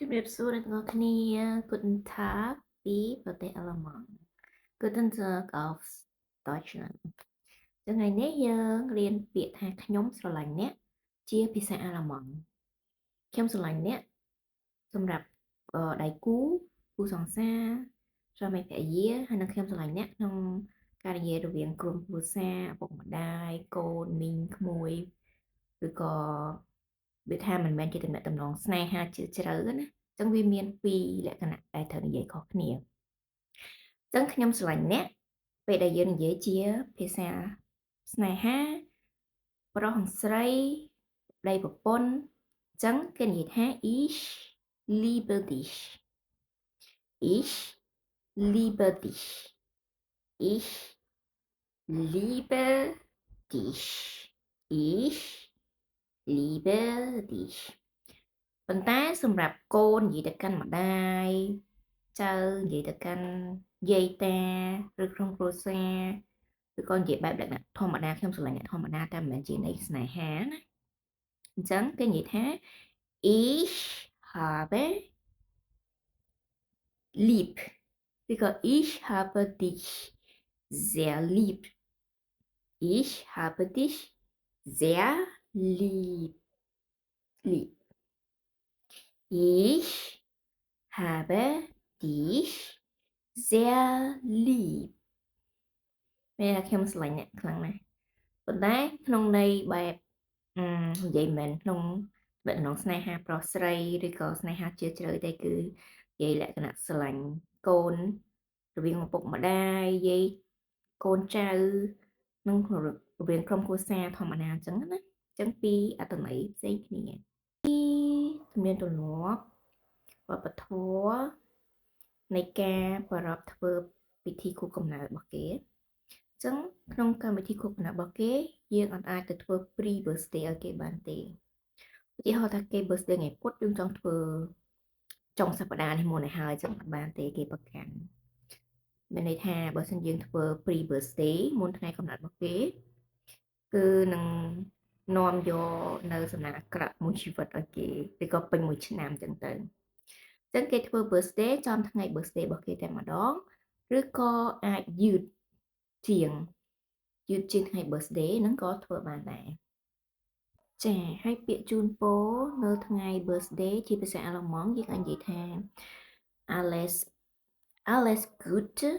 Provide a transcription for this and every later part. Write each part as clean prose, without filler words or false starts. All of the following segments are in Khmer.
ជំរាបសួរអ្នកទាំងអស់គ្នា Guten Tag ពីប្រទេសអាល្លឺម៉ង់ Guten Tag auf Deutschland ថ្ងៃនេះយើងរៀនពាក្យថាខ្ញុំស្រឡាញ់អ្នកជាភាសាអាល្លឺម៉ង់ខ្ញុំស្រឡាញ់អ្នកសម្រាប់ដៃគូគូសង្សារស្វាមីភរិយាហើយនិងខ្ញុំស្រឡាញ់អ្នកក្នុងការនិយាយរវាងក្រុមគ្រួសារឪពុកម្ដាយកូនមីងក្មួយឬក៏វាថាមិនមែនជាទំនាក់ទំនងស្នេហាជ្រាលជ្រៅណាចឹងវាមានពីរលក្ខណៈដែលត្រូវនិយាយខុសគ្នាចឹងខ្ញុំស្រឡាញ់អ្នកពេលដែលយើងនិយាយជាភាសាស្នេហាប្រុសនិងស្រីប្តីប្រពន្ធចឹងគេនិយាយថា ich liebe dich ich liebe dich ich liebe dich ich liebe dich ប៉ុន្តែសម្រាប់កូននិយាយទៅកាន់ម្ដាយចៅនិយាយទៅកាន់យាយតាឬក្នុងគ្រួសារឬក៏និយាយបែបលក្ខណៈធម្មតាខ្ញុំស្រឡាញ់អ្នកធម្មតាតែមិនមែនជាន័យស្នេហាណាអញ្ចឹងគេនិយាយថា ich habe lieb ឬក៏ ich habe dich sehr lieb ich habe dich sehr lieb lieb ich habe dich sehr lieb ពេលខ្ញុំស្រឡាញ់អ្នកខ្លាំងណាស់ប៉ុន្តែក្នុងន័យបែបនិយាយមិនក្នុងបែបក្នុងស្នេហាប្រុសស្រីឬក៏ស្នេហាជ្រាលជ្រៅទេគឺនិយាយលក្ខណៈស្រឡាញ់កូនរវាងឪពុកម្ដាយយាយកូនចៅនិងរវាងក្រុមគ្រួសារធម្មតាអញ្ចឹងណាអញ្ចឹងពីអត្ថន័យផ្សេងគ្នាទំនៀមទម្លាប់វប្បធម៌នៃការប្រារព្ធធ្វើពិធីខួបកំណើតរបស់គេអញ្ចឹងក្នុងកម្មវិធីខួបកំណើតរបស់គេយើងអាចទៅធ្វើ pre birthday ឲ្យគេបានទេឧទាហរណ៍ថាគេ birthday ថ្ងៃពុធយើងចង់ធ្វើចុងសប្តាហ៍នេះមុនឲ្យហើយចឹងអត់បានទេគេប្រកាន់មានន័យថាបើសិនយើងធ្វើ pre birthday មុនថ្ងៃកំណើតរបស់គេគឺនឹងនាំយកនៅសំណាងអាក្រក់មួយជីវិតឲ្យគេឬក៏ពេញមួយឆ្នាំចឹងទៅចឹងគេធ្វើ birthday ចំថ្ងៃ birthday របស់គេតែម្ដងឬក៏អាចយឺតជាងថ្ងៃ birthday ហ្នឹងក៏ធ្វើបានដែរចាហើយពាក្យជូនពរនៅថ្ងៃ birthday ជាភាសាអាល្លឺម៉ង់យើងអាចនិយាយថា alles Gute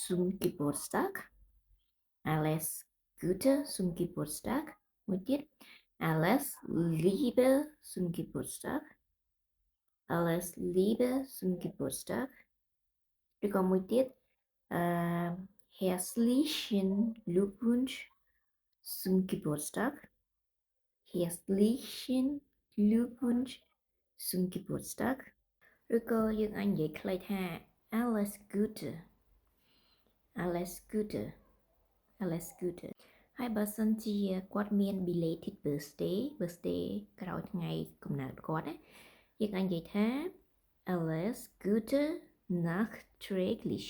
zum Geburtstag alles Gute zum Geburtstag មួយទៀត alles Liebe zum Geburtstag alles Liebe zum Geburtstag ឬក៏មួយទៀតherzlichen Glückwunsch zum Geburtstag herzlichen Glückwunsch zum Geburtstag ឬក៏យើងអាចនិយាយខ្លីថា alles Gute alles Gute alles Gute ហើយបើសិនជាគាត់មាន belated birthday ក្រោយថ្ងៃកំណើតគាត់ណាយើងអាចនិយាយថា alles Gute nachträglich